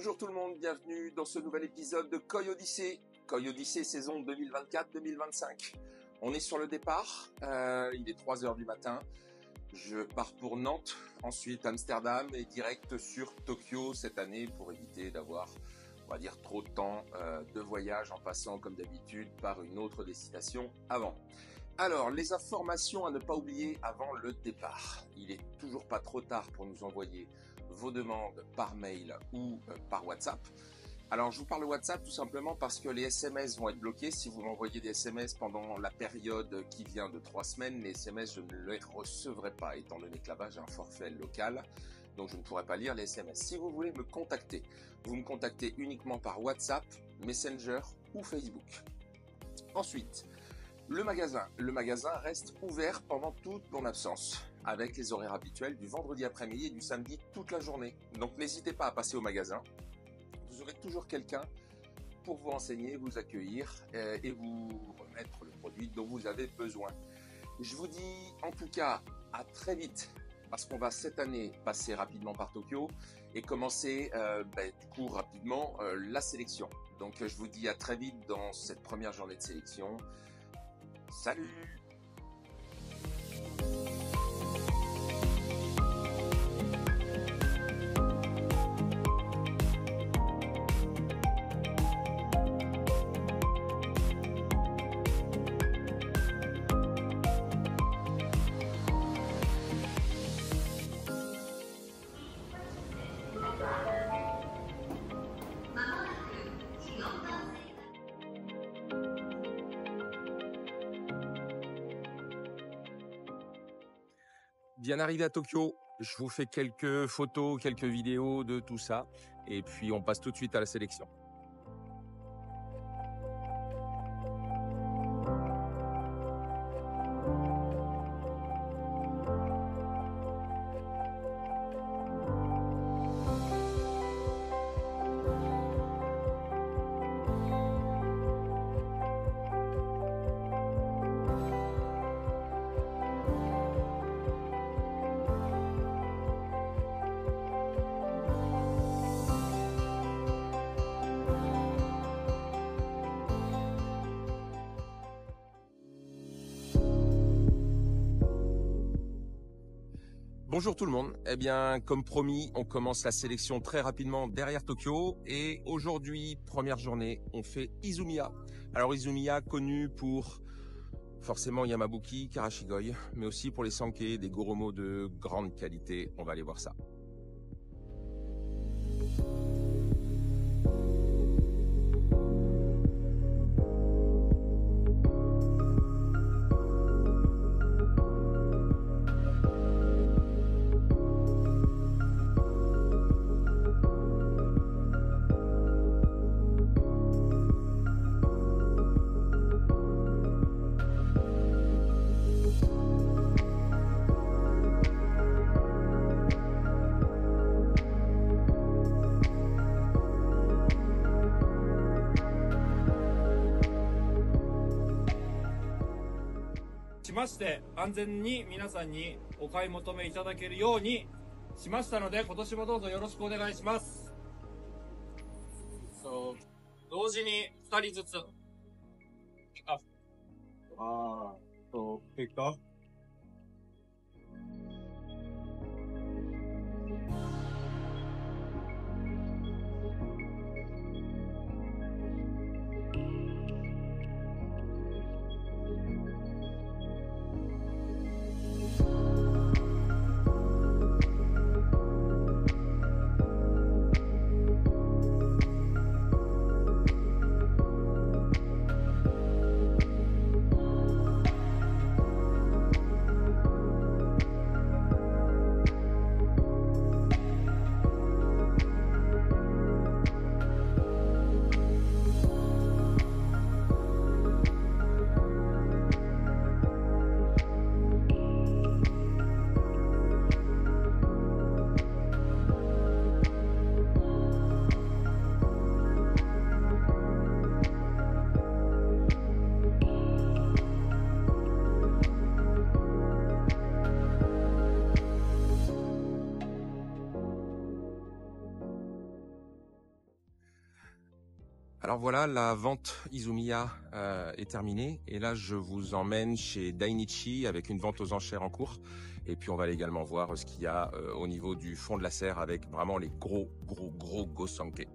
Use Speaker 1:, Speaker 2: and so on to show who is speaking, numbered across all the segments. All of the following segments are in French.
Speaker 1: Bonjour tout le monde, bienvenue dans ce nouvel épisode de Koi Odyssey. Koi Odyssey saison 2024-2025. On est sur le départ, il est 3h du matin. Je pars pour Nantes, ensuite Amsterdam et direct sur Tokyo cette année pour éviter d'avoir, on va dire, trop de temps de voyage en passant comme d'habitude par une autre destination avant. Alors, les informations à ne pas oublier avant le départ. Il est toujours pas trop tard pour nous envoyer vos demandes par mail ou par WhatsApp. Alors, je vous parle de WhatsApp tout simplement parce que les SMS vont être bloqués. Si vous m'envoyez des SMS pendant la période qui vient de 3 semaines, les SMS, je ne les recevrai pas, étant donné que là-bas, j'ai un forfait local. Donc, je ne pourrai pas lire les SMS. Si vous voulez me contacter, vous me contactez uniquement par WhatsApp, Messenger ou Facebook. Ensuite, le magasin reste ouvert pendant toute mon absence, avec les horaires habituels du vendredi après-midi et du samedi toute la journée. Donc n'hésitez pas à passer au magasin, vous aurez toujours quelqu'un pour vous renseigner, vous accueillir et vous remettre le produit dont vous avez besoin. Je vous dis en tout cas à très vite, parce qu'on va cette année passer rapidement par Tokyo et commencer du coup rapidement la sélection. Donc je vous dis à très vite dans cette première journée de sélection. Salut! Bien arrivé à Tokyo, je vous fais quelques photos, quelques vidéos de tout ça et puis on passe tout de suite à la sélection. Bonjour tout le monde, eh bien comme promis on commence la sélection très rapidement derrière Tokyo et aujourd'hui première journée on fait Izumiya. Alors Izumiya connu pour forcément Yamabuki, Karashigoi mais aussi pour les sankés, des goromo de grande qualité, on va aller voir ça.
Speaker 2: しまして安全に皆さんにお買い求めいただけるようにしましたので今年もどうぞよろしくお願いします。同時に2人ずつ。pick up.
Speaker 1: Alors voilà, la vente Izumiya est terminée et là je vous emmène chez Dainichi avec une vente aux enchères en cours. Et puis on va aller également voir ce qu'il y a au niveau du fond de la serre avec vraiment les gros Gossanke.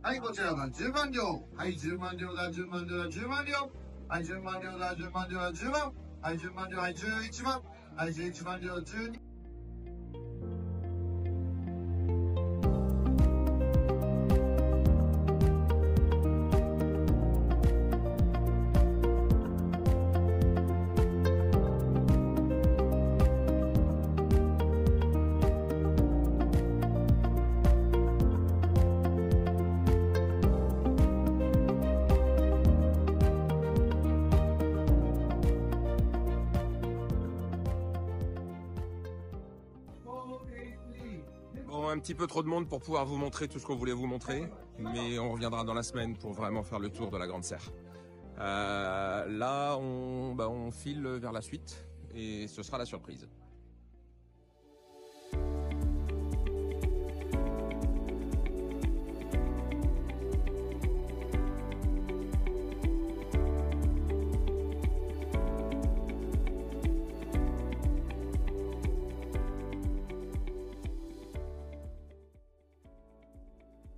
Speaker 3: はい、こちらが10万両。はい、10万両だ、10万両だ、10万両。はい、10万両だ、10万両だ、10万。はい、10万両、はい、11万。はい、11万両、12。
Speaker 1: Bon, un petit peu trop de monde pour pouvoir vous montrer tout ce qu'on voulait vous montrer, mais on reviendra dans la semaine pour vraiment faire le tour de la Grande Serre. Là, on file vers la suite et ce sera la surprise.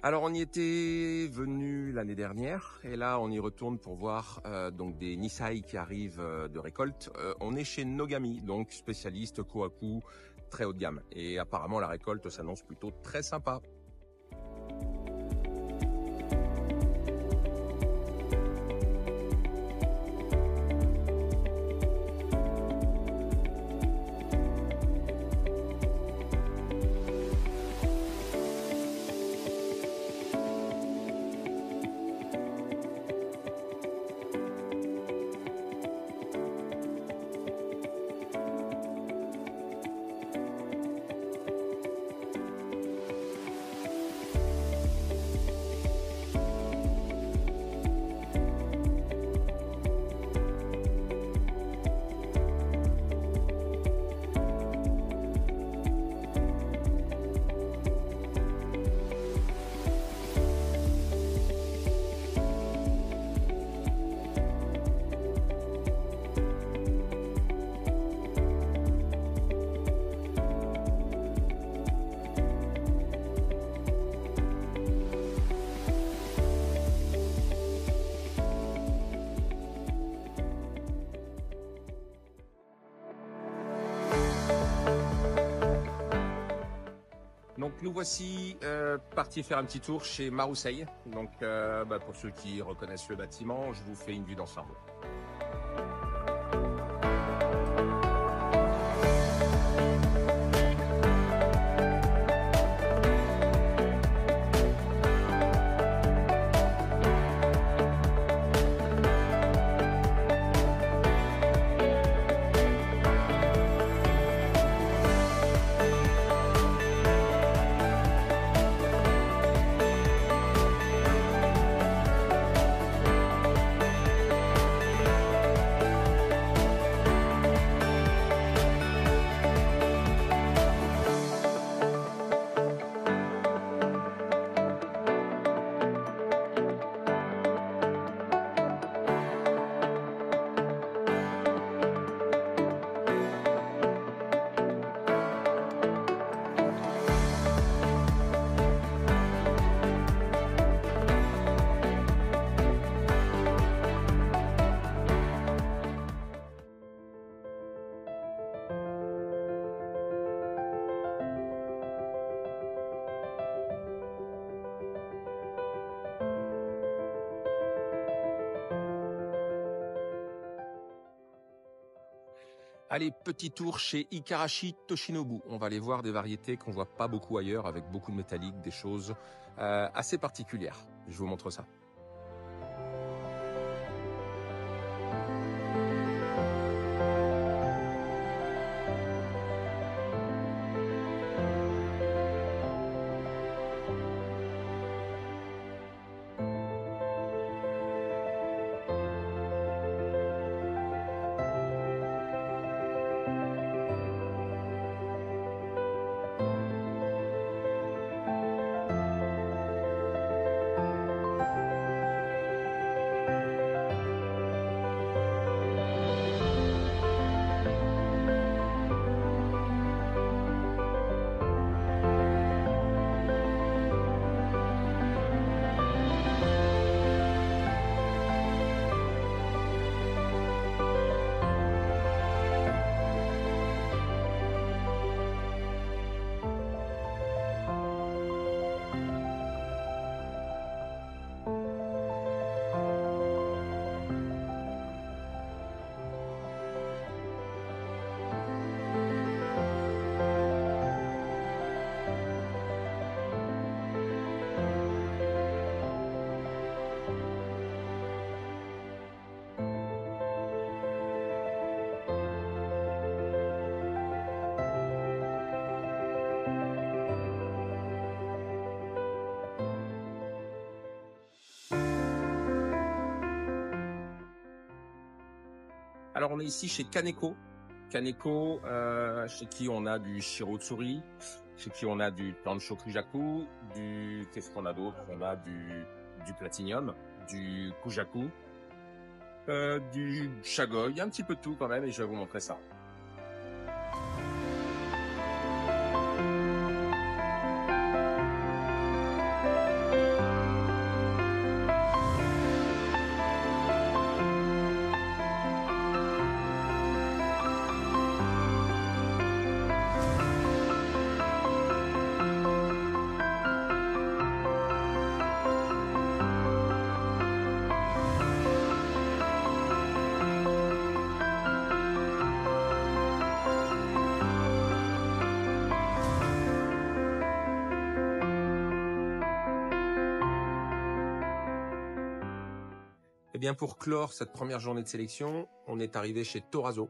Speaker 1: Alors on y était venu l'année dernière et là on y retourne pour voir donc des Nisai qui arrivent de récolte. On est chez Nogami, donc spécialiste Kohaku, très haut de gamme. Et apparemment la récolte s'annonce plutôt très sympa. Donc nous voici partis faire un petit tour chez Marusei. Donc pour ceux qui reconnaissent le bâtiment, je vous fais une vue d'ensemble. Allez, petit tour chez Ikarashi Toshinobu. On va aller voir des variétés qu'on voit pas beaucoup ailleurs, avec beaucoup de métallique, des choses assez particulières. Je vous montre ça. Alors on est ici chez Kaneko. Kaneko, chez qui on a du Shirotsuri, chez qui on a du Tansho Kujaku, qu'est-ce qu'on a d'autre? On a du Platinium, du Kujaku, du Shagoi, un petit peu de tout quand même, et je vais vous montrer ça. Eh bien, pour clore cette première journée de sélection, on est arrivé chez Torazo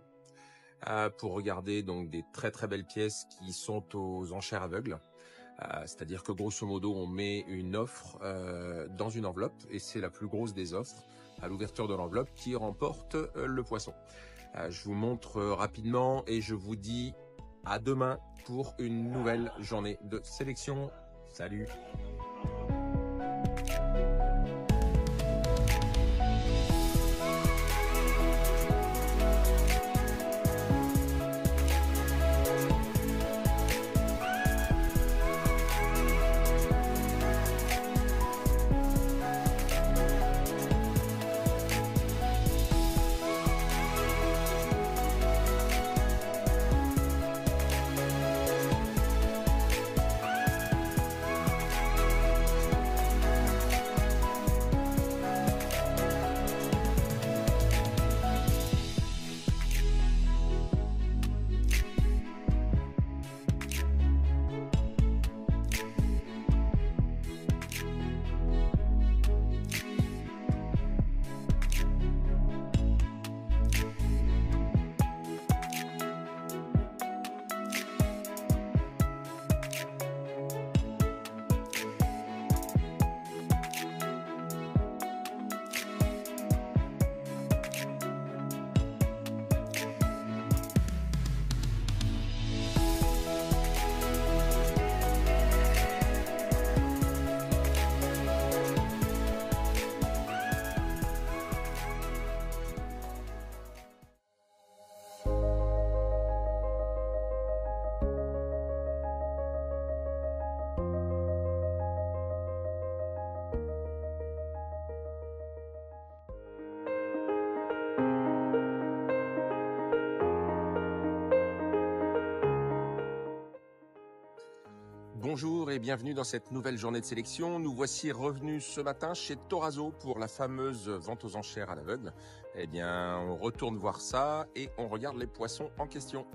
Speaker 1: pour regarder donc des très très belles pièces qui sont aux enchères aveugles. C'est-à-dire que grosso modo, on met une offre dans une enveloppe et c'est la plus grosse des offres à l'ouverture de l'enveloppe qui remporte le poisson. Je vous montre rapidement et je vous dis à demain pour une nouvelle journée de sélection. Salut! Bonjour et bienvenue dans cette nouvelle journée de sélection. Nous voici revenus ce matin chez Torazo pour la fameuse vente aux enchères à l'aveugle. Eh bien, on retourne voir ça et on regarde les poissons en question.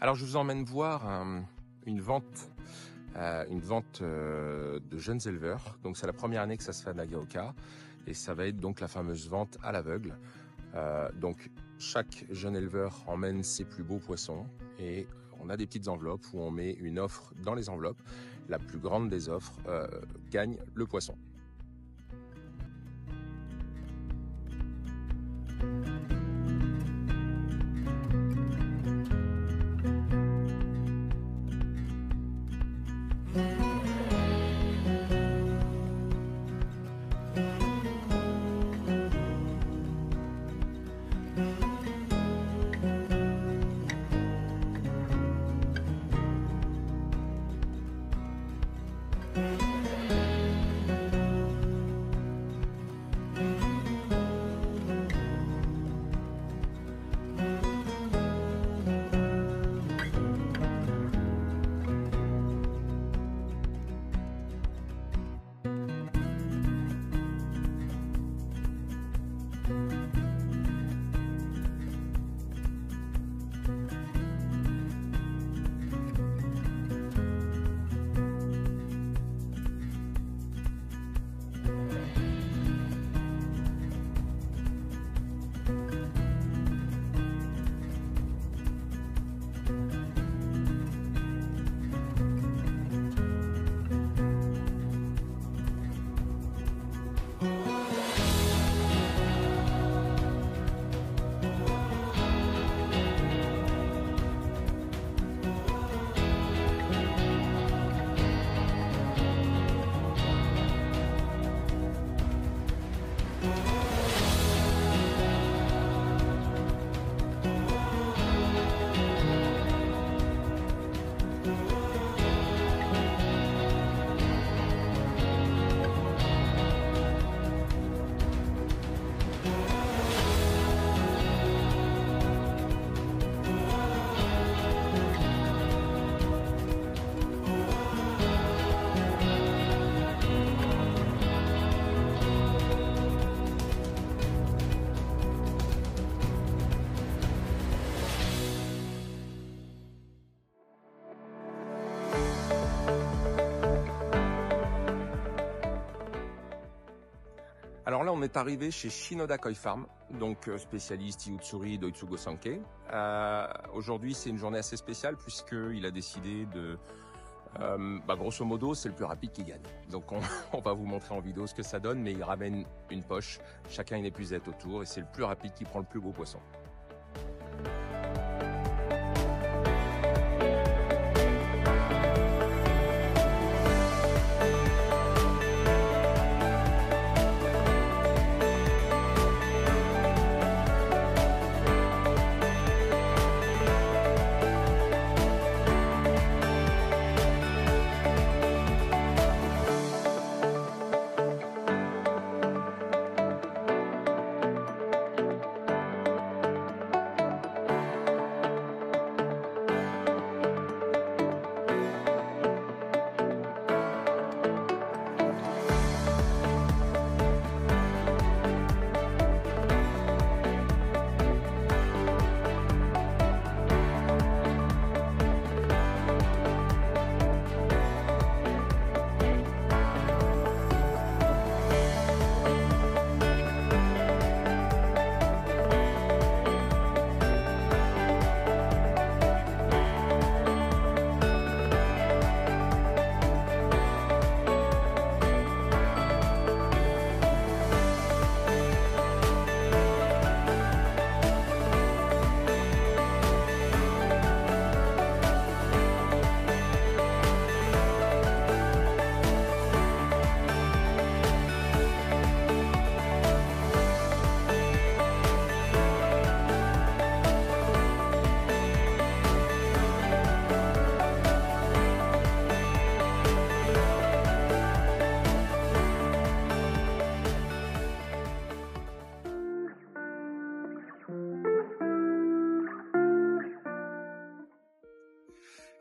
Speaker 1: Alors je vous emmène voir une vente de jeunes éleveurs. Donc c'est la première année que ça se fait à Nagaoka et ça va être donc la fameuse vente à l'aveugle. Donc chaque jeune éleveur emmène ses plus beaux poissons et on a des petites enveloppes où on met une offre dans les enveloppes. La plus grande des offres gagne le poisson. Alors là, on est arrivé chez Shinoda Koi Farm, donc spécialiste Iutsuri Doitsugo Sanke. Aujourd'hui, c'est une journée assez spéciale puisqu'il a décidé de... grosso modo, c'est le plus rapide qui gagne. Donc on va vous montrer en vidéo ce que ça donne, mais il ramène une poche, chacun une épuisette autour, et c'est le plus rapide qui prend le plus beau poisson.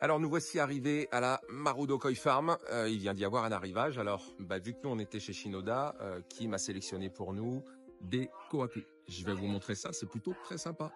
Speaker 1: Alors nous voici arrivés à la Marudo Koi Farm. Il vient d'y avoir un arrivage. Alors vu que nous on était chez Shinoda, qui m'a sélectionné pour nous des kohaku. Je vais vous montrer ça, c'est plutôt très sympa.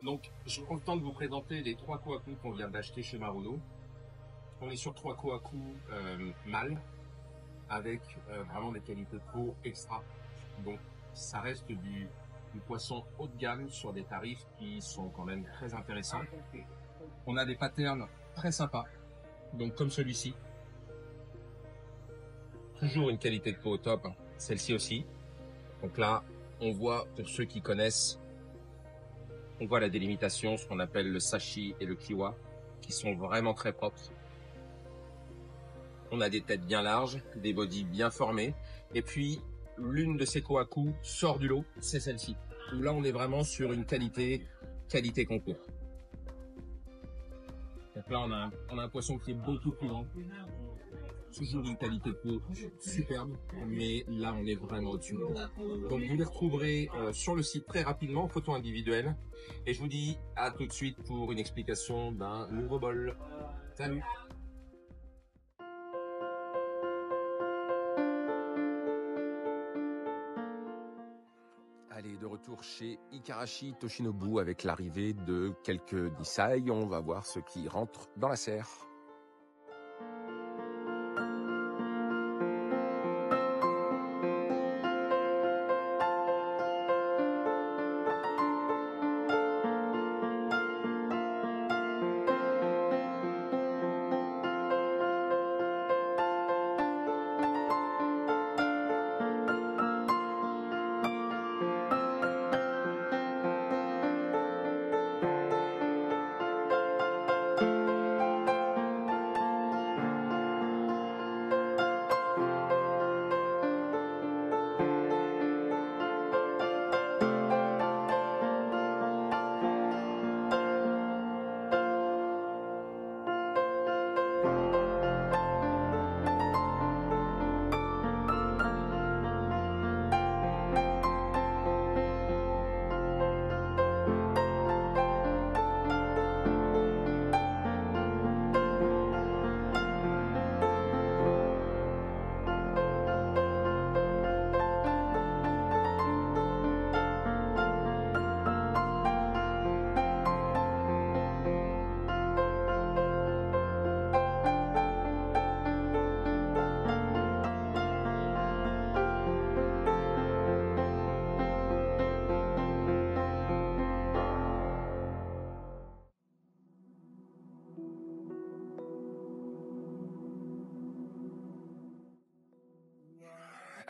Speaker 1: Donc, je prends le temps de vous présenter les 3 kohaku qu'on vient d'acheter chez Marudo. On est sur 3 kohaku mâles, avec vraiment des qualités de peau extra. Donc, ça reste du poisson haut de gamme sur des tarifs qui sont quand même très intéressants. On a des patterns très sympas, donc comme celui-ci. Toujours une qualité de peau au top, celle-ci aussi. Donc là, on voit, pour ceux qui connaissent, on voit la délimitation, ce qu'on appelle le sashi et le kiwa, qui sont vraiment très propres. On a des têtes bien larges, des bodies bien formés. Et puis, l'une de ces kohaku sort du lot, c'est celle-ci. Où là, on est vraiment sur une qualité concours. Donc là, on a un poisson qui est beaucoup plus grand. Toujours une qualité de peau superbe, mais là on est vraiment au-dessus. Donc vous les retrouverez sur le site très rapidement, photo individuelle. Et je vous dis à tout de suite pour une explication d'un nouveau bol. Salut! Allez, de retour chez Ikarashi Toshinobu avec l'arrivée de quelques Nisai. On va voir ce qui rentre dans la serre.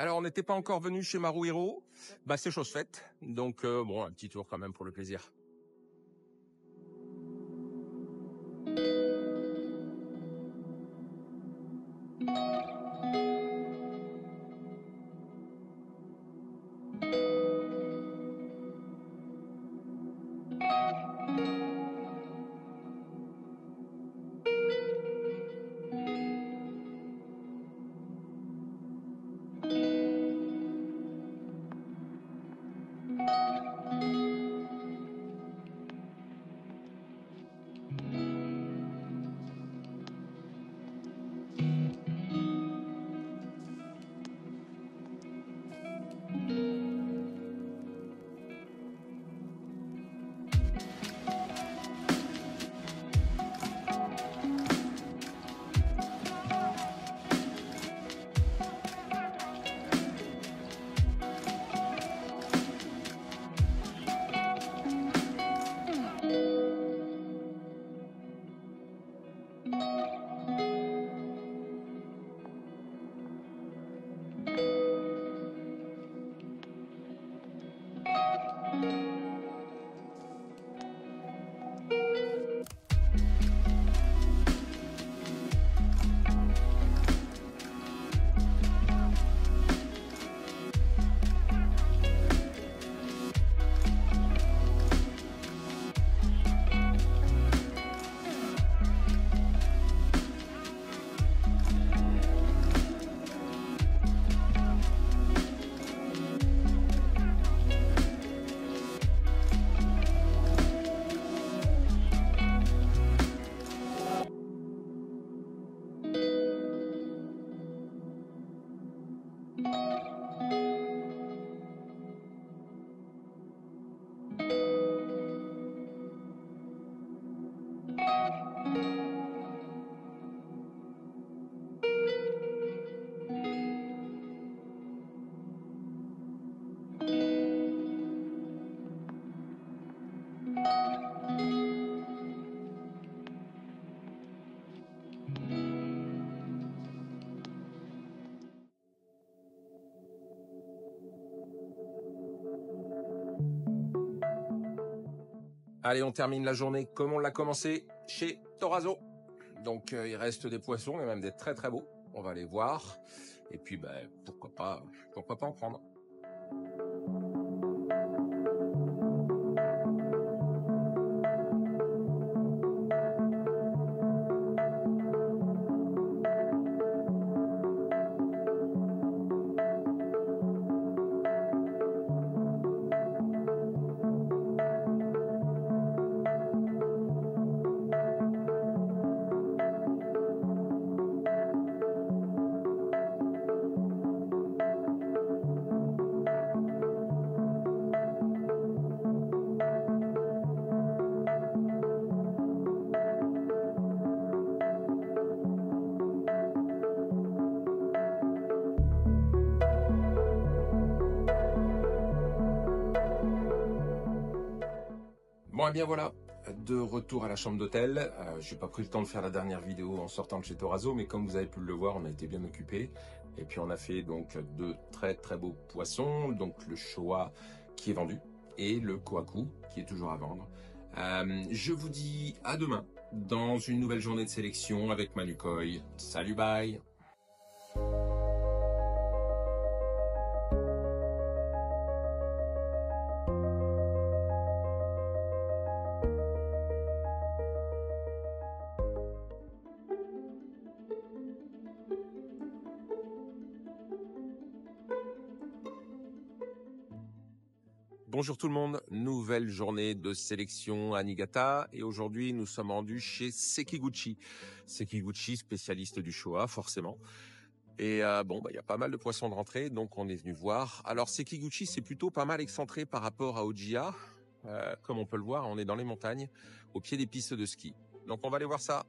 Speaker 1: Alors, on n'était pas encore venu chez Maruhiro. Bah, c'est chose faite. Donc, bon, un petit tour quand même pour le plaisir. Allez, on termine la journée comme on l'a commencé chez Torazo. Donc il reste des poissons et même des très très beaux. On va les voir. Et puis pourquoi pas en prendre. Bon, et bien voilà, de retour à la chambre d'hôtel. J'ai pas pris le temps de faire la dernière vidéo en sortant de chez Torazo, mais comme vous avez pu le voir, on a été bien occupés. Et puis on a fait donc deux très très beaux poissons, donc le Showa qui est vendu et le Kohaku qui est toujours à vendre. Je vous dis à demain dans une nouvelle journée de sélection avec Manu Koi. Salut, bye! Bonjour tout le monde, nouvelle journée de sélection à Niigata et aujourd'hui nous sommes rendus chez Sekiguchi. Sekiguchi, spécialiste du Showa forcément. Et il y a pas mal de poissons de rentrée, donc on est venu voir. Alors Sekiguchi, c'est plutôt pas mal excentré par rapport à Ojiya. Comme on peut le voir, on est dans les montagnes, au pied des pistes de ski. Donc on va aller voir ça.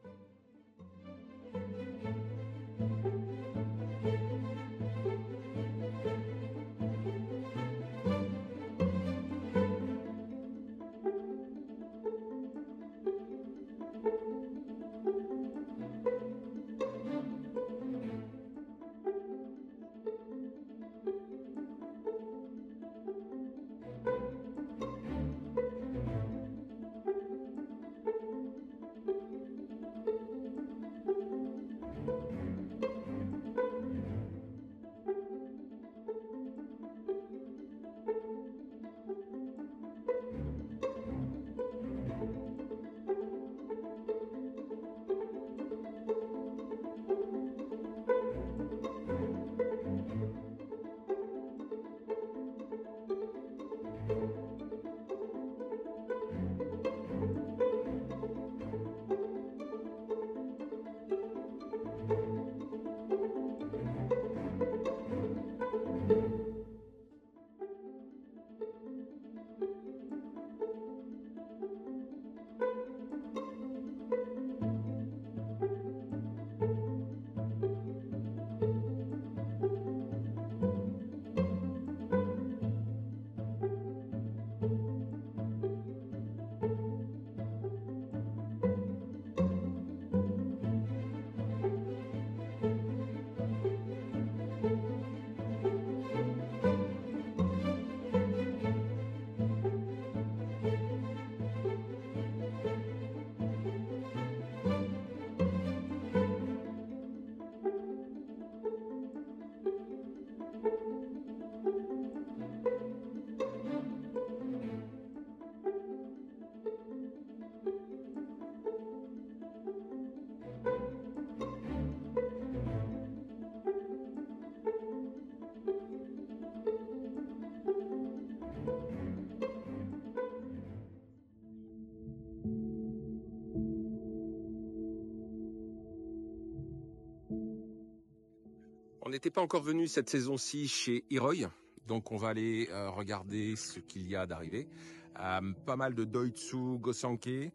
Speaker 1: On n'était pas encore venu cette saison-ci chez Hiroi, donc on va aller regarder ce qu'il y a d'arrivé. Pas mal de Doitsu Gosanke,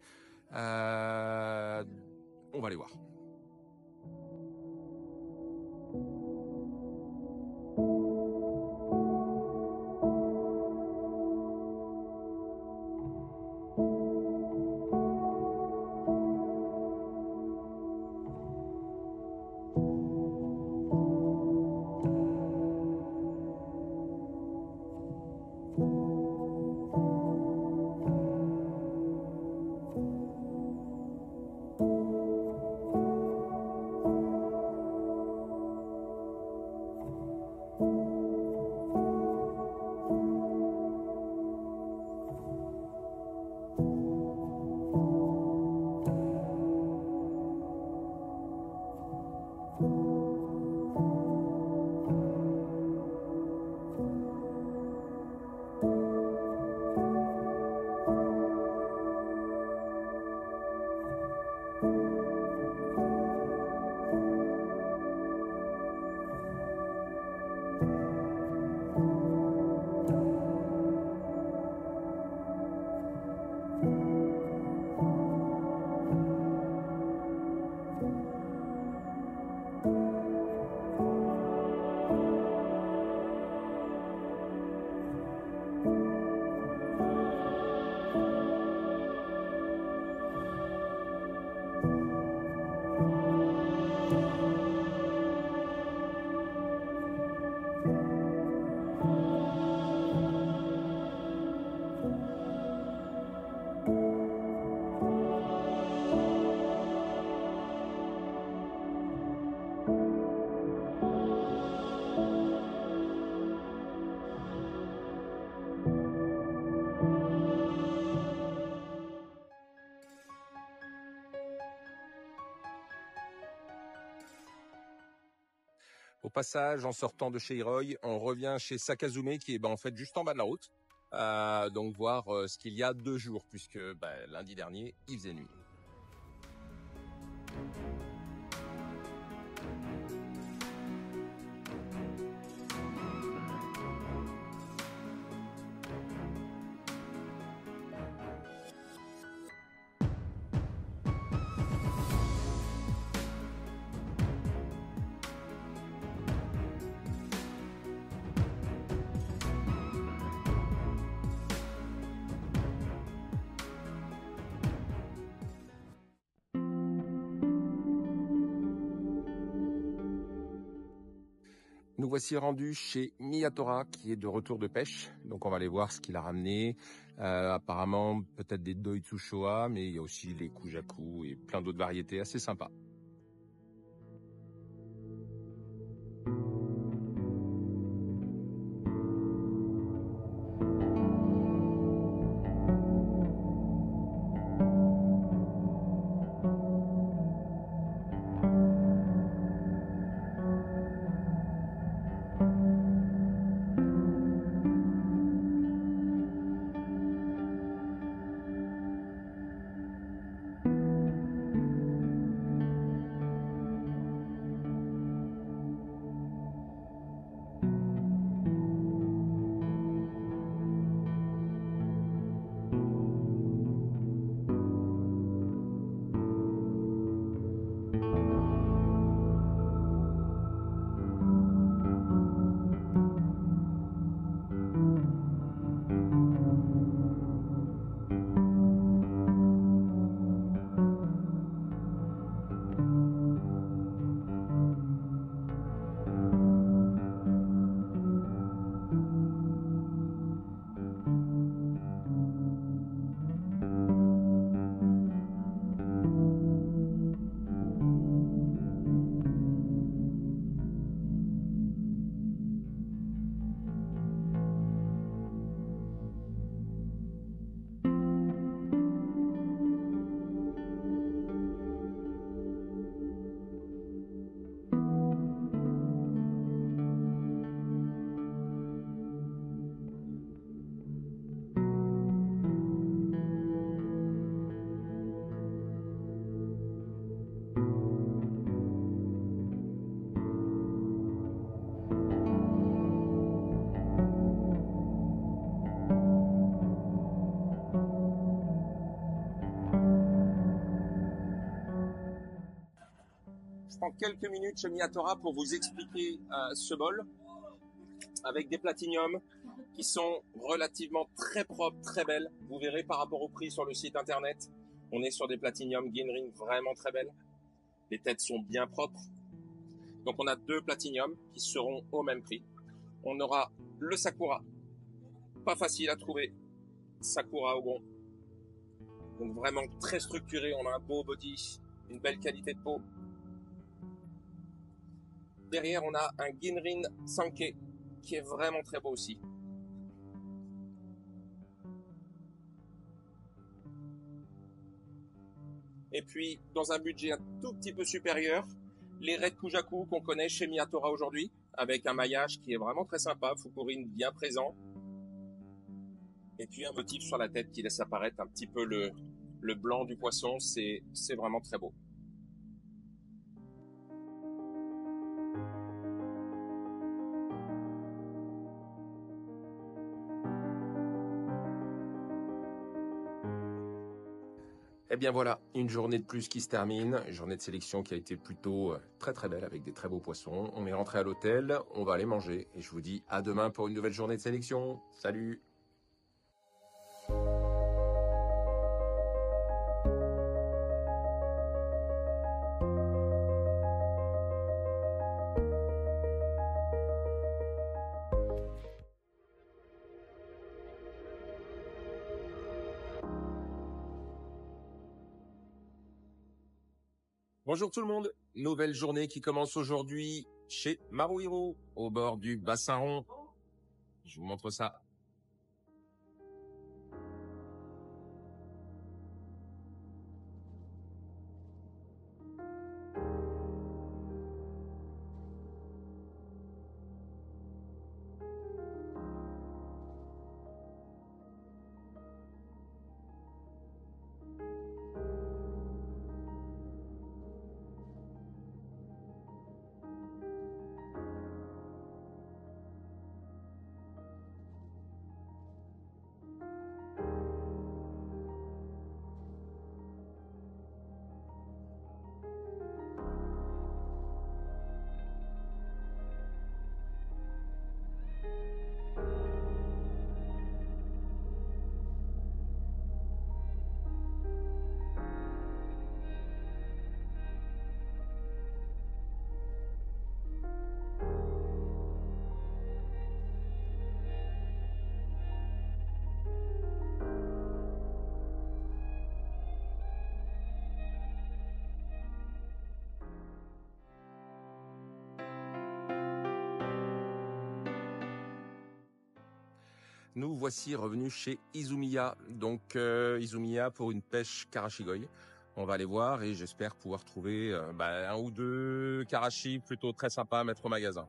Speaker 1: On va les voir. Au passage, en sortant de chez Hiroi, on revient chez Sakazume qui est en fait juste en bas de la route. Donc voir ce qu'il y a 2 jours, puisque lundi dernier, il faisait nuit. Nous voici rendus chez Miyatora qui est de retour de pêche. Donc on va aller voir ce qu'il a ramené. Apparemment peut-être des Doitsushoa, mais il y a aussi les Kujaku et plein d'autres variétés assez sympas. Je prends quelques minutes chez Miyatora pour vous expliquer ce bol avec des platiniums qui sont relativement très propres, très belles. Vous verrez par rapport au prix sur le site internet, on est sur des platiniums Ginrin vraiment très belles. Les têtes sont bien propres. Donc on a 2 platiniums qui seront au même prix. On aura le Sakura, pas facile à trouver, Sakura Ogon. Donc vraiment très structuré, on a un beau body, une belle qualité de peau. Derrière on a un Ginrin Sankei qui est vraiment très beau aussi. Et puis dans un budget un tout petit peu supérieur, les Red Kujaku qu'on connaît chez Miyatora aujourd'hui, avec un maillage qui est vraiment très sympa, Fukurin bien présent. Et puis un motif sur la tête qui laisse apparaître un petit peu le blanc du poisson, c'est vraiment très beau. Et bien voilà, une journée de plus qui se termine, une journée de sélection qui a été plutôt très très belle avec des très beaux poissons. On est rentré à l'hôtel, on va aller manger et je vous dis à demain pour une nouvelle journée de sélection. Salut! Bonjour tout le monde, nouvelle journée qui commence aujourd'hui chez Maruhiro, au bord du bassin rond. Je vous montre ça. Nous voici revenus chez Izumiya, donc Izumiya pour une pêche Karashigoi. On va aller voir et j'espère pouvoir trouver un ou deux Karashi plutôt très sympas à mettre au magasin.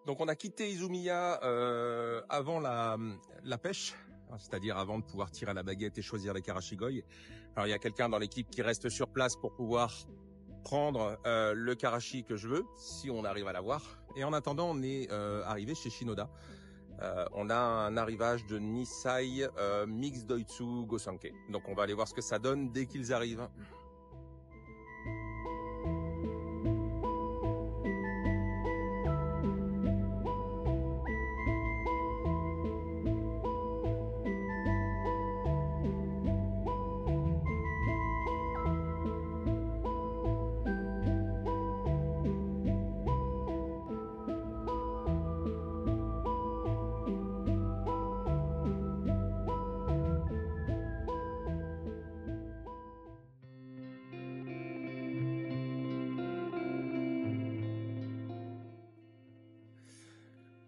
Speaker 1: Donc on a quitté Izumiya avant la pêche, c'est-à-dire avant de pouvoir tirer à la baguette et choisir les karashigoi. Alors il y a quelqu'un dans l'équipe qui reste sur place pour pouvoir prendre le karashi que je veux, si on arrive à l'avoir. Et en attendant, on est arrivé chez Shinoda. On a un arrivage de Nisai Mix Doitsu Gosanke. Donc on va aller voir ce que ça donne dès qu'ils arrivent.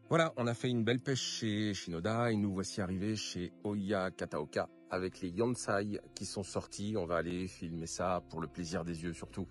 Speaker 1: Voilà, on a fait une belle pêche chez Shinoda et nous voici arrivés chez Oya Kataoka avec les Yonsai qui sont sortis. On va aller filmer ça pour le plaisir des yeux surtout.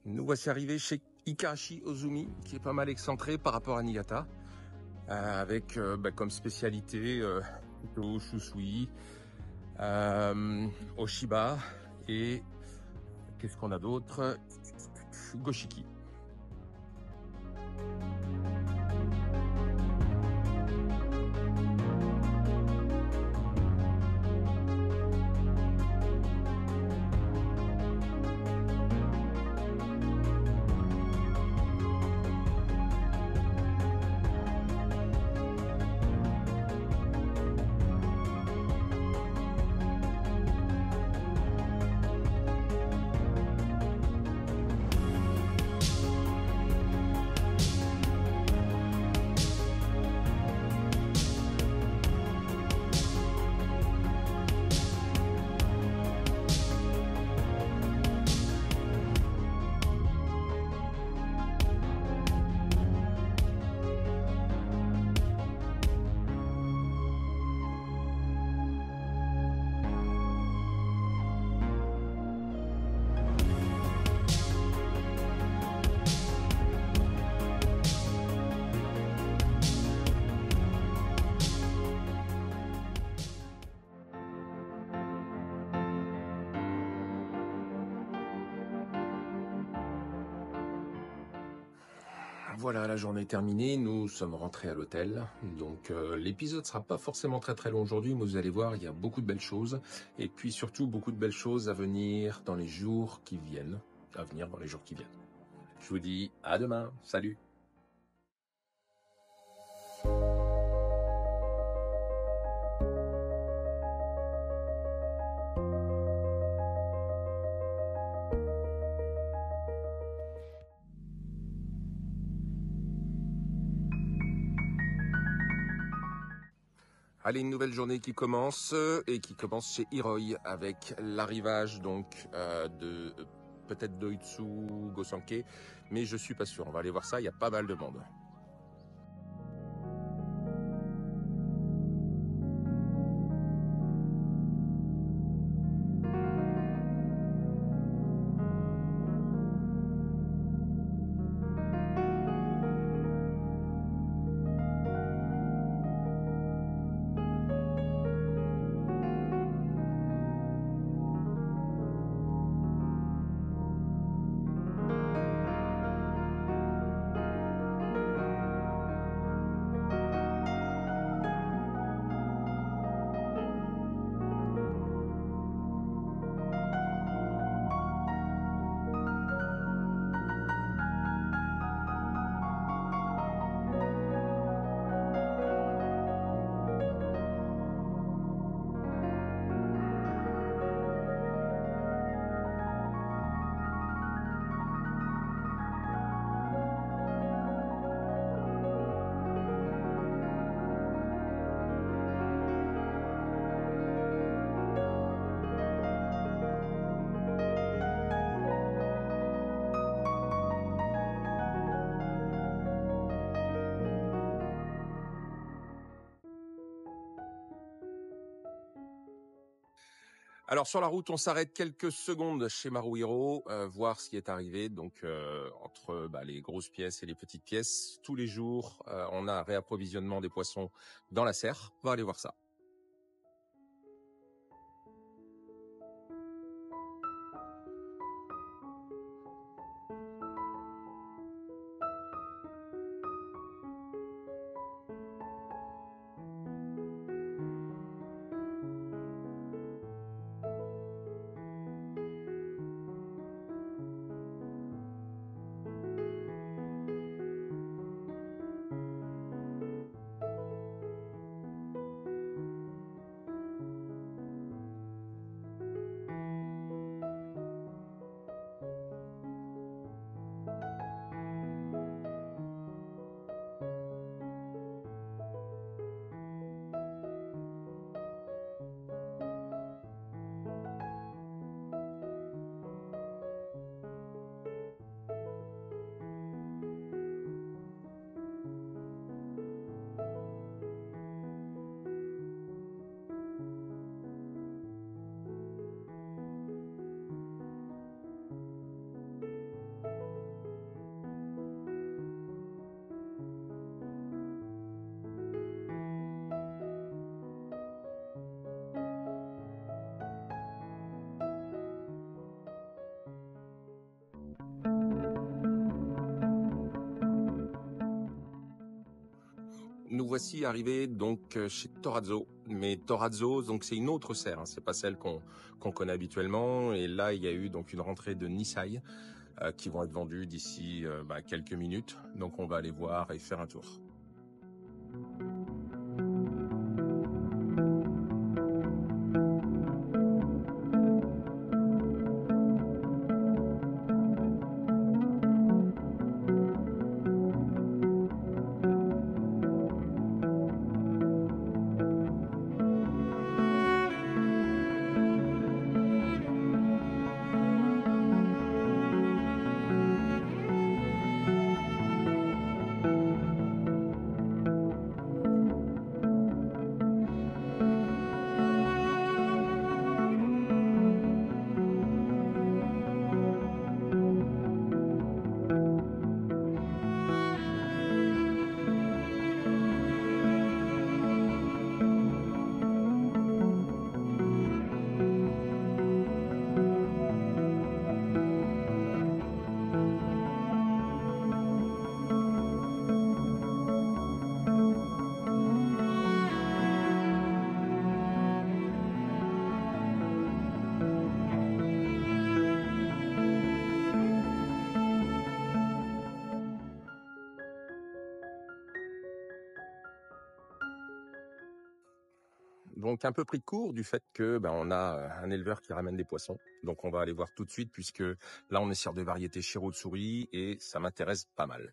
Speaker 1: Nous voici arrivés chez Ikashi Ozumi, qui est pas mal excentré par rapport à Niigata, avec comme spécialité plutôt chou-sui, Oshiba et qu'est-ce qu'on a d'autre, Goshiki. Voilà, la journée est terminée, nous sommes rentrés à l'hôtel, donc l'épisode sera pas forcément très long aujourd'hui, mais vous allez voir, il y a beaucoup de belles choses, et puis surtout beaucoup de belles choses à venir dans les jours qui viennent, Je vous dis à demain, salut! Allez, une nouvelle journée qui commence et qui commence chez Hiroi avec l'arrivage donc de peut-être Doitsu Gosanke, mais je suis pas sûr. On va aller voir ça, il y a pas mal de monde. Alors sur la route, on s'arrête quelques secondes chez Maruhiro, voir ce qui est arrivé. Donc entre les grosses pièces et les petites pièces, tous les jours, on a un réapprovisionnement des poissons dans la serre. On va aller voir ça. Nous voici arrivés donc chez Torazzo, mais Torazzo donc c'est une autre serre, hein, c'est pas celle qu'on connaît habituellement. Et là il y a eu donc une rentrée de Nisai qui vont être vendus d'ici quelques minutes. Donc on va aller voir et faire un tour. Donc un peu pris de court du fait que on a un éleveur qui ramène des poissons. Donc on va aller voir tout de suite puisque là on est sur des variétés Shirotsuri et ça m'intéresse pas mal.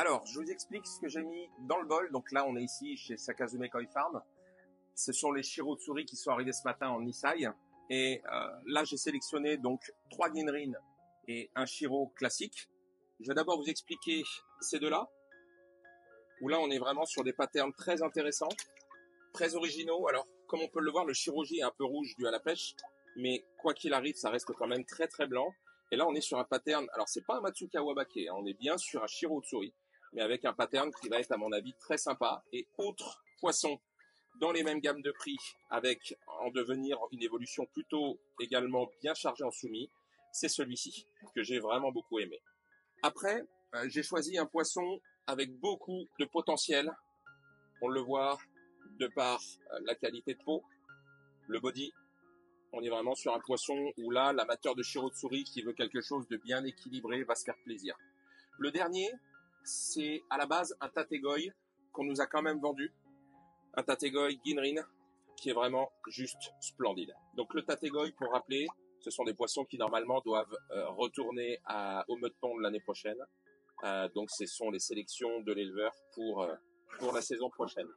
Speaker 1: Alors, je vous explique ce que j'ai mis dans le bol. Donc là, on est ici chez Sakazume Koi Farm. Ce sont les Shirotsuri qui sont arrivés ce matin en Nisai. Et là, j'ai sélectionné donc 3 Ginrin et un Shiro classique. Je vais d'abord vous expliquer ces deux-là, où là, on est vraiment sur des patterns très intéressants, très originaux. Alors, comme on peut le voir, le Shiroji est un peu rouge dû à la pêche, mais quoi qu'il arrive, ça reste quand même très très blanc. Et là, on est sur un pattern, alors c'est pas un Matsuka Wabake, hein, on est bien sur un Shirotsuri, mais avec un pattern qui va être, à mon avis, très sympa. Et autre poisson dans les mêmes gammes de prix, avec en devenir une évolution plutôt également bien chargée en soumis, c'est celui-ci, que j'ai vraiment beaucoup aimé. Après, j'ai choisi un poisson avec beaucoup de potentiel. On le voit de par la qualité de peau, le body. On est vraiment sur un poisson où là, l'amateur de Shirotsuri qui veut quelque chose de bien équilibré va se faire plaisir. Le dernier, c'est à la base un Tategoi qu'on nous a quand même vendu. Un Tategoi Ginrin qui est vraiment juste splendide. Donc le Tategoi, pour rappeler, ce sont des poissons qui normalement doivent retourner au mode pond l'année prochaine. Donc ce sont les sélections de l'éleveur pour la saison prochaine.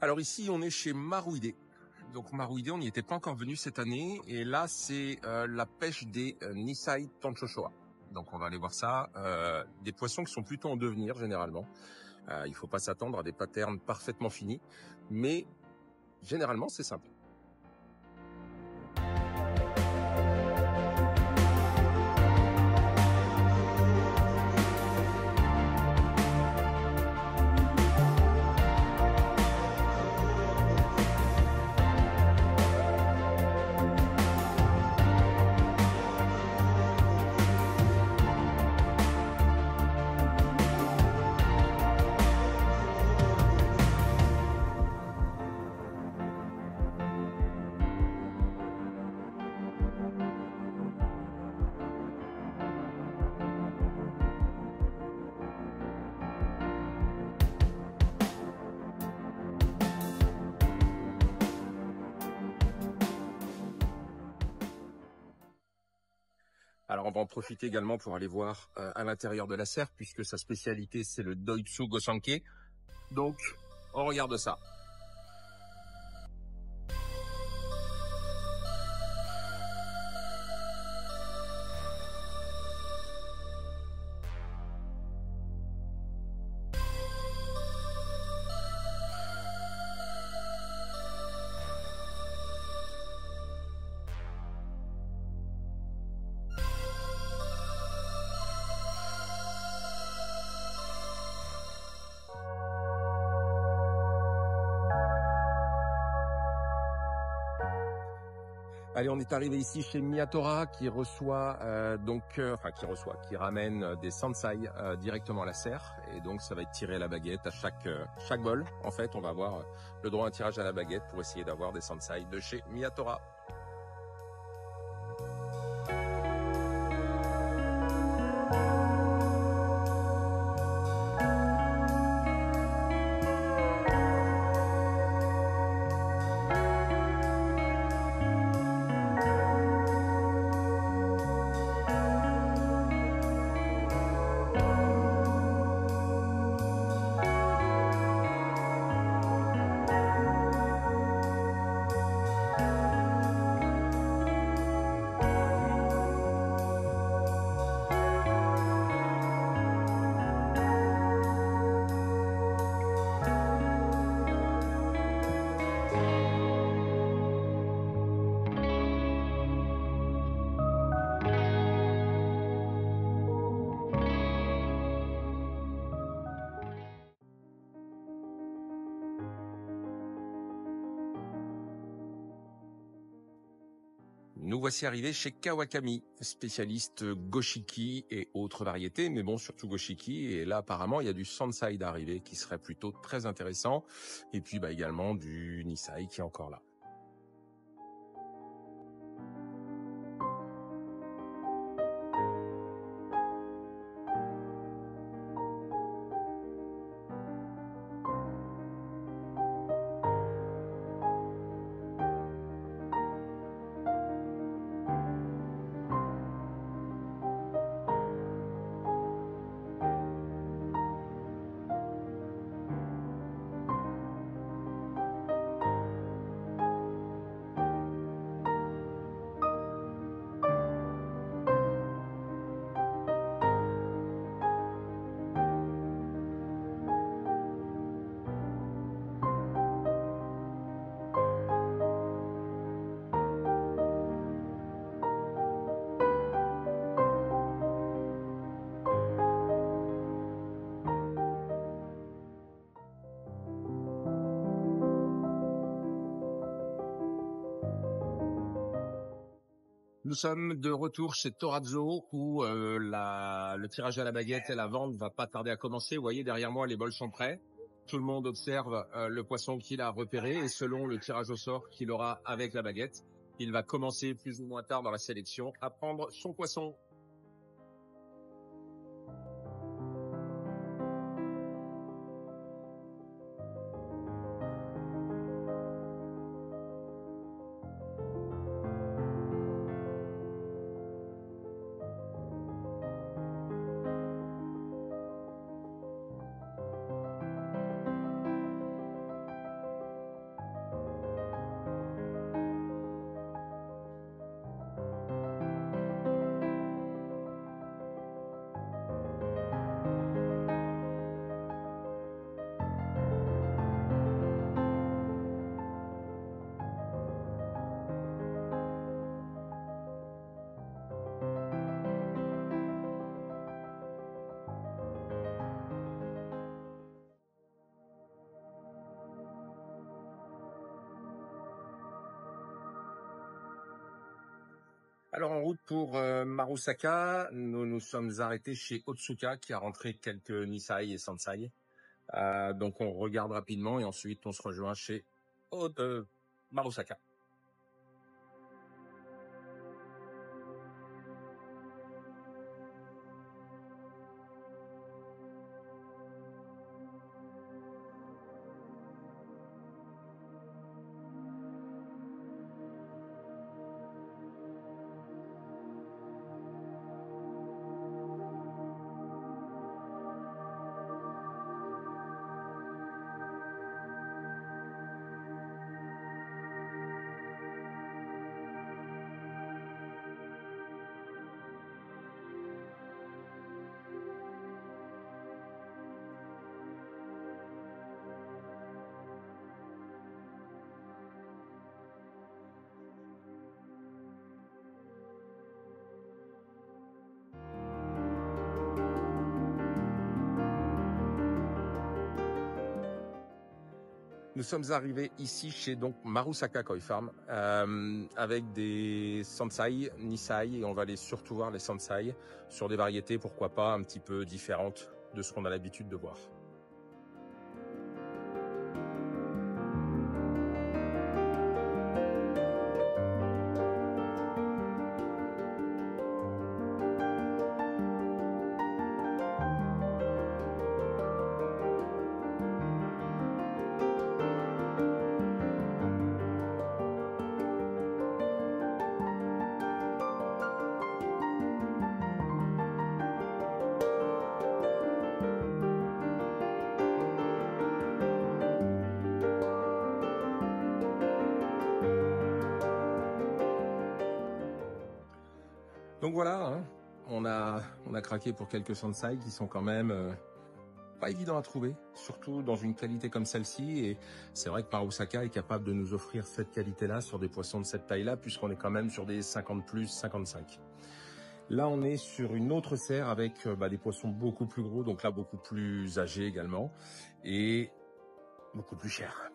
Speaker 1: Alors ici, on est chez Maruide. Donc Maruide, on n'y était pas encore venu cette année. Et là, c'est la pêche des Nisai Tanchoshoa. Donc on va aller voir ça. Des poissons qui sont plutôt en devenir généralement. Il faut pas s'attendre à des patterns parfaitement finis. Mais généralement, c'est simple. Alors on va en profiter également pour aller voir à l'intérieur de la serre, puisque sa spécialité c'est le Doitsu Gosanke. Donc on regarde ça. Allez, on est arrivé ici chez Miyatora qui reçoit qui ramène des sansai directement à la serre, et donc ça va être tiré à la baguette à chaque bol. En fait, on va avoir le droit à un tirage à la baguette pour essayer d'avoir des sansai de chez Miyatora. Nous voici arrivés chez Kawakami, spécialiste goshiki et autres variétés, mais bon, surtout goshiki. Et là, apparemment, il y a du sansai d'arrivée qui serait plutôt très intéressant. Et puis, également du nisai qui est encore là. Nous sommes de retour chez Torazzo où le tirage à la baguette et la vente va pas tarder à commencer. Vous voyez derrière moi, les bols sont prêts. Tout le monde observe le poisson qu'il a repéré et selon le tirage au sort qu'il aura avec la baguette, il va commencer plus ou moins tard dans la sélection à prendre son poisson. Alors en route pour Marusaka, nous nous sommes arrêtés chez Otsuka qui a rentré quelques Nisai et Sansai. Donc on regarde rapidement et ensuite on se rejoint chez Marusaka. Nous sommes arrivés ici chez donc Marusaka Koi Farm avec des Sansai, Nisai et on va aller surtout voir les Sansai sur des variétés pourquoi pas un petit peu différentes de ce qu'on a l'habitude de voir. Donc voilà, hein, on a craqué pour quelques Sansai qui sont quand même pas évidents à trouver, surtout dans une qualité comme celle-ci. Et c'est vrai que Marusaka est capable de nous offrir cette qualité-là sur des poissons de cette taille-là, puisqu'on est quand même sur des 50 plus, 55. Là, on est sur une autre serre avec des poissons beaucoup plus gros, donc là beaucoup plus âgés également, et beaucoup plus chers.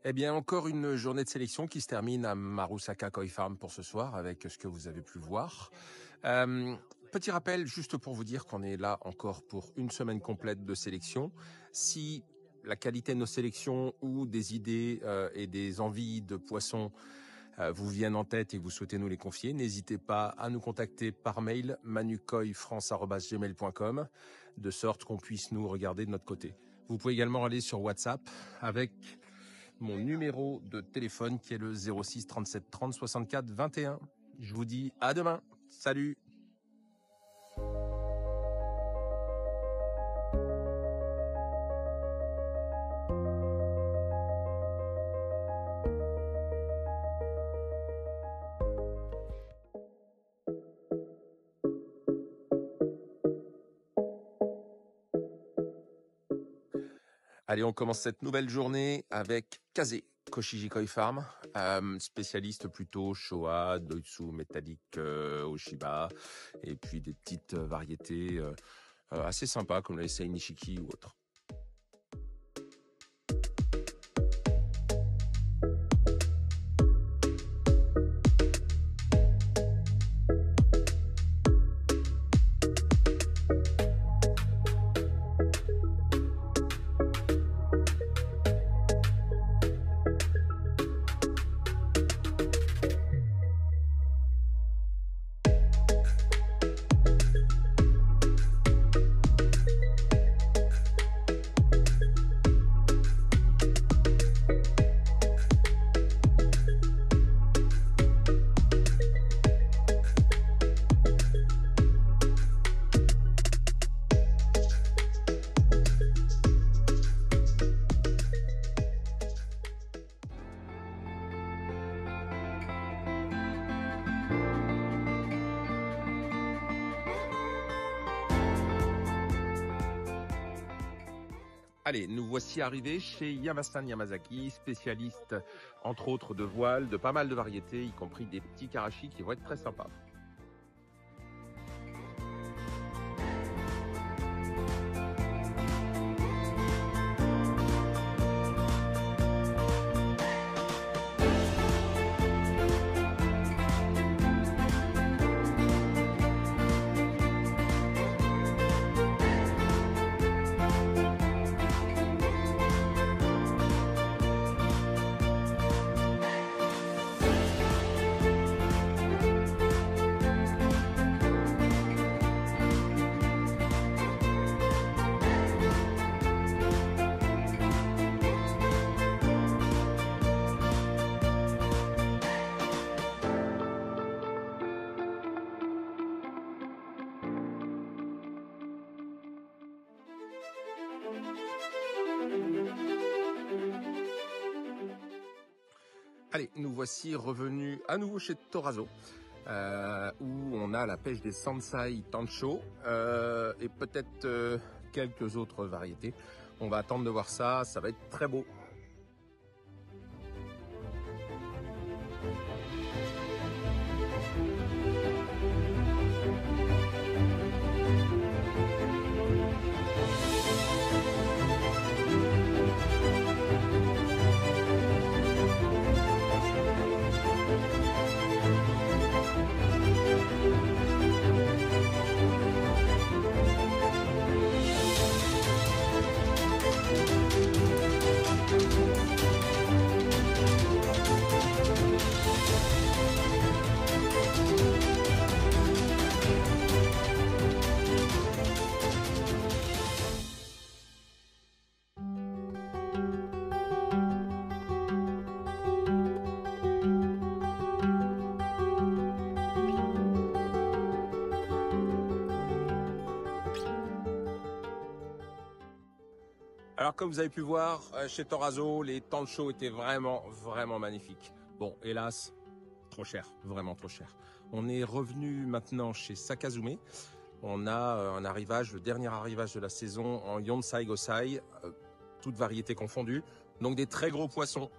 Speaker 1: Eh bien, encore une journée de sélection qui se termine à Marusaka Koi Farm pour ce soir avec ce que vous avez pu voir. Petit rappel, juste pour vous dire qu'on est là encore pour une semaine complète de sélection. Si la qualité de nos sélections ou des idées et des envies de poissons vous viennent en tête et que vous souhaitez nous les confier, n'hésitez pas à nous contacter par mail manucoyfrance@gmail.com de sorte qu'on puisse nous regarder de notre côté. Vous pouvez également aller sur WhatsApp avec mon numéro de téléphone qui est le 06 37 30 64 21. Je vous dis à demain. Salut! Allez, on commence cette nouvelle journée avec Kaze, Koshiji Koi Farm, spécialiste plutôt Showa, Doitsu, métallique, Oshiba, et puis des petites variétés assez sympas comme les Sei Nishiki ou autres. Allez, nous voici arrivés chez Yamasan Yamazaki, spécialiste entre autres de voiles, de pas mal de variétés, y compris des petits karashi qui vont être très sympas. Allez, nous voici revenus à nouveau chez Torazo, où on a la pêche des Sansai Tancho et peut-être quelques autres variétés. On va attendre de voir ça, ça va être très beau. Alors comme vous avez pu voir, chez Torazo, les Tancho étaient vraiment magnifiques. Bon, hélas, trop cher, vraiment trop cher. On est revenu maintenant chez Sakazume. On a un arrivage, le dernier arrivage de la saison en Yonsai Gosai, toutes variétés confondues. Donc des très gros poissons.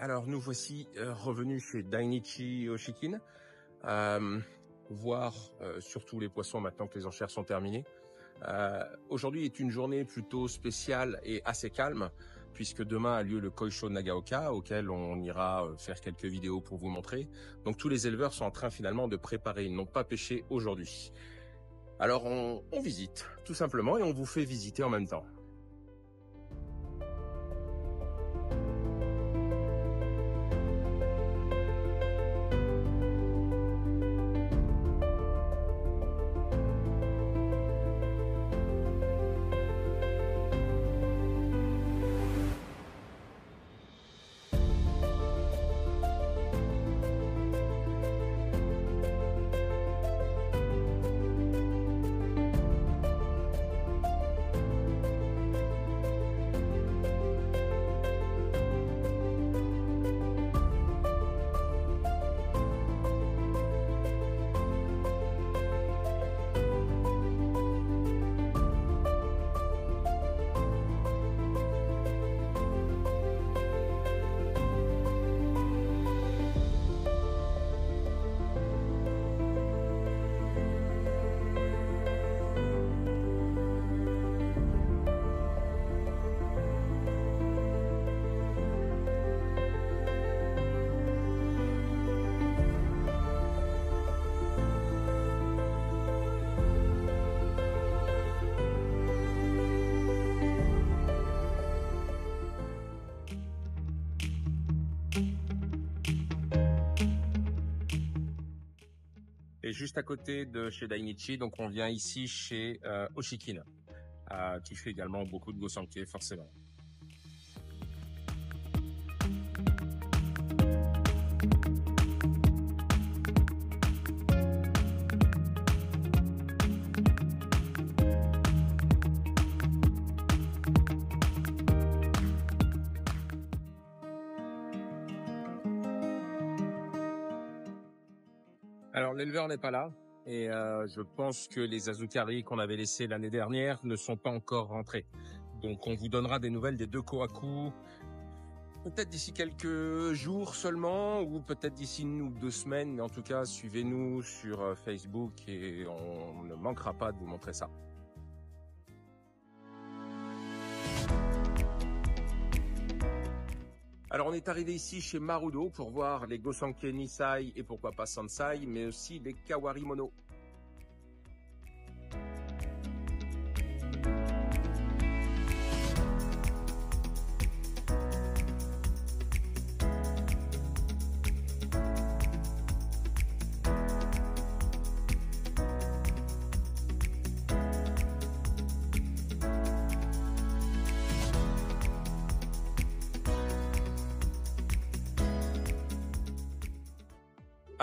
Speaker 1: Alors nous voici revenus chez Dainichi Oshikin, voir surtout les poissons maintenant que les enchères sont terminées. Aujourd'hui est une journée plutôt spéciale et assez calme, puisque demain a lieu le Koisho de Nagaoka, auquel on ira faire quelques vidéos pour vous montrer. Donc tous les éleveurs sont en train finalement de préparer, ils n'ont pas pêché aujourd'hui. Alors on visite tout simplement et on vous fait visiter en même temps. Et juste à côté de chez Dainichi, donc on vient ici chez Oshikin, qui fait également beaucoup de Gosanke forcément. Alors l'éleveur n'est pas là et je pense que les Azukari qu'on avait laissés l'année dernière ne sont pas encore rentrés. Donc on vous donnera des nouvelles des deux Kohaku peut-être d'ici quelques jours seulement ou peut-être d'ici 1 ou 2 semaines. Mais en tout cas, suivez-nous sur Facebook et on ne manquera pas de vous montrer ça. Alors on est arrivé ici chez Marudo pour voir les Gosanke Nisai et pourquoi pas Sansai, mais aussi les Kawarimono.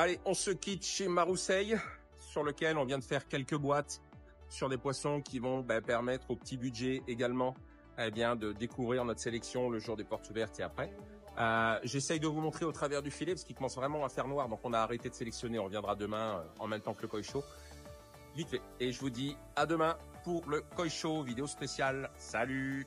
Speaker 1: Allez, on se quitte chez Marusei, sur lequel on vient de faire quelques boîtes sur des poissons qui vont permettre au petit budget également de découvrir notre sélection le jour des portes ouvertes et après. J'essaye de vous montrer au travers du filet parce qu'il commence vraiment à faire noir, donc on a arrêté de sélectionner. On reviendra demain en même temps que le Koisho. Vite fait. Et je vous dis à demain pour le Koisho vidéo spéciale. Salut!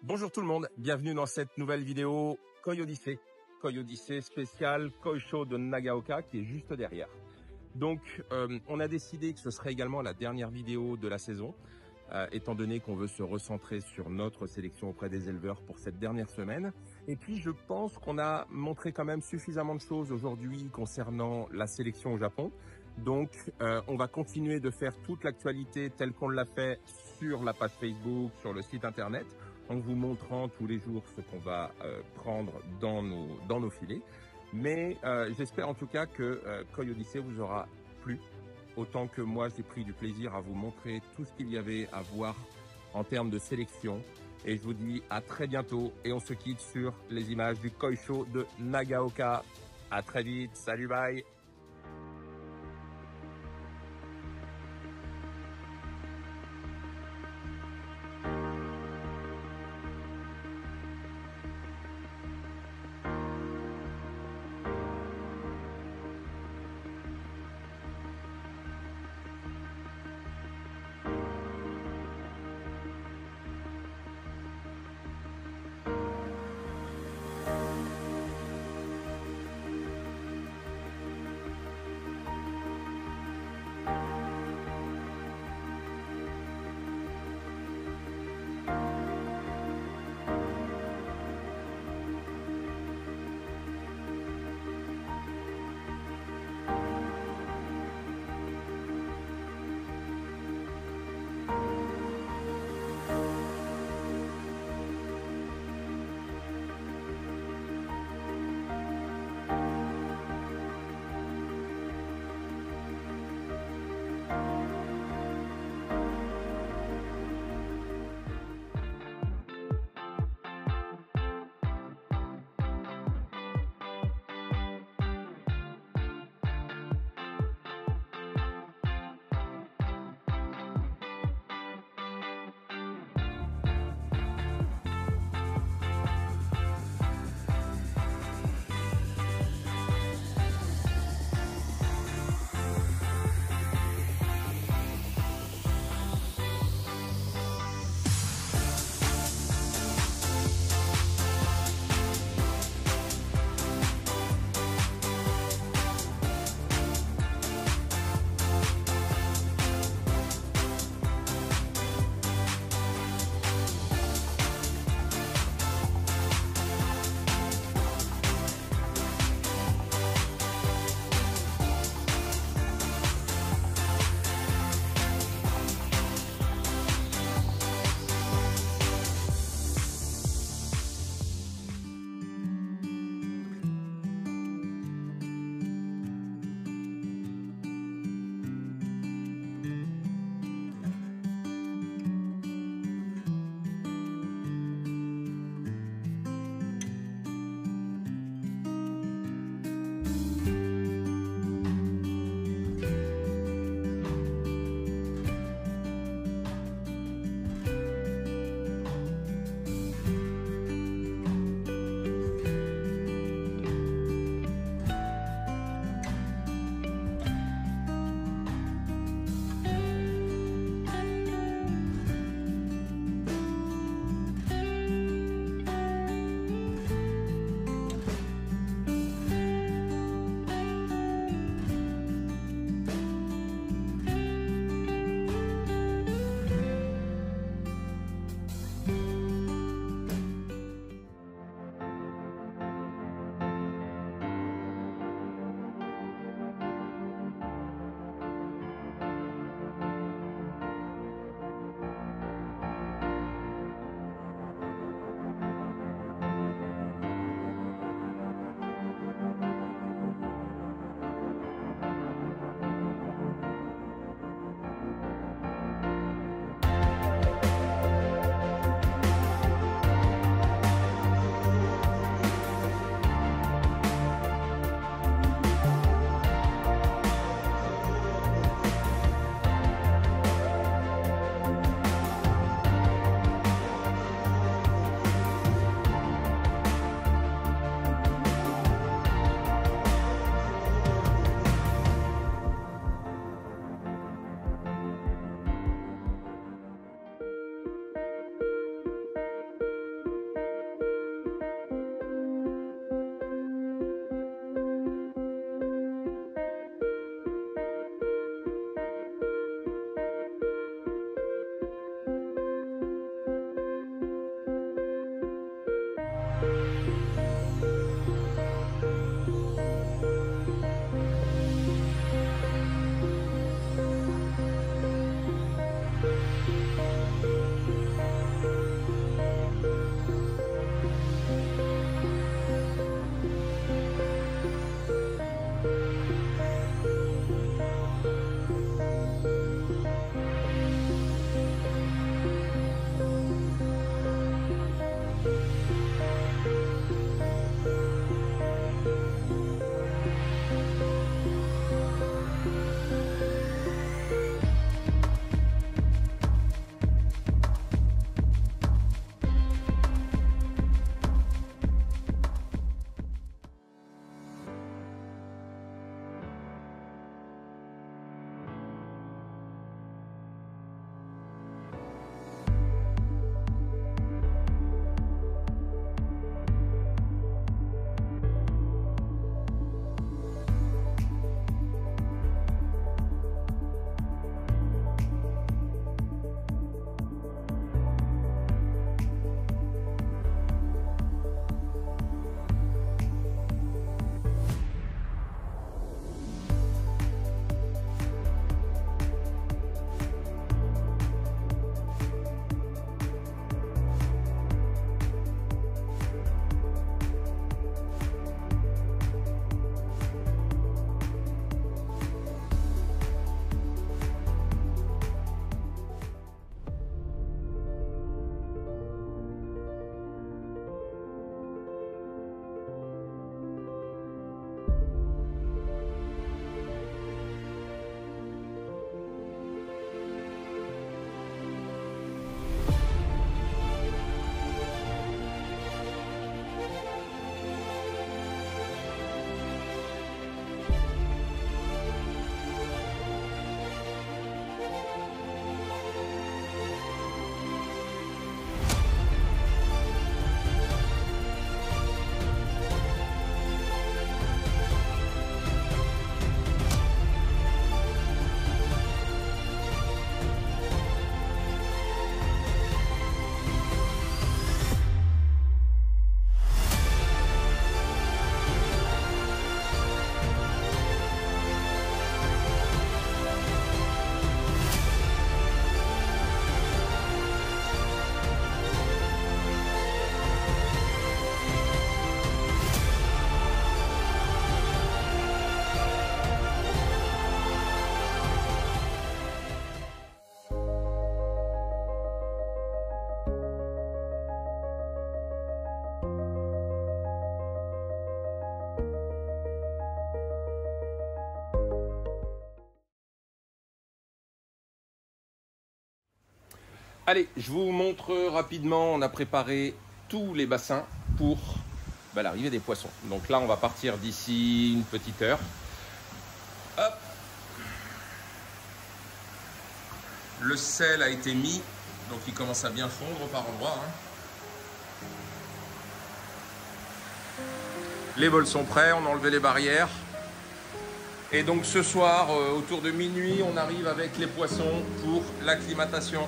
Speaker 1: Bonjour tout le monde, bienvenue dans cette nouvelle vidéo Koi Odyssey. Koi Odyssey spécial Koisho de Nagaoka qui est juste derrière. Donc on a décidé que ce serait également la dernière vidéo de la saison, étant donné qu'on veut se recentrer sur notre sélection auprès des éleveurs pour cette dernière semaine. Et puis je pense qu'on a montré quand même suffisamment de choses aujourd'hui concernant la sélection au Japon. Donc, on va continuer de faire toute l'actualité telle qu'on l'a fait sur la page Facebook, sur le site internet, en vous montrant tous les jours ce qu'on va prendre dans nos filets. Mais j'espère en tout cas que Koi Odyssey vous aura plu, autant que moi j'ai pris du plaisir à vous montrer tout ce qu'il y avait à voir en termes de sélection. Et je vous dis à très bientôt et on se quitte sur les images du Koi Show de Nagaoka. À très vite, salut, bye. Allez, je vous montre rapidement, on a préparé tous les bassins pour l'arrivée des poissons. Donc là, on va partir d'ici une petite heure. Hop. Le sel a été mis, donc il commence à bien fondre par endroits. Les bols sont prêts, on a enlevé les barrières. Et donc ce soir, autour de minuit, on arrive avec les poissons pour l'acclimatation.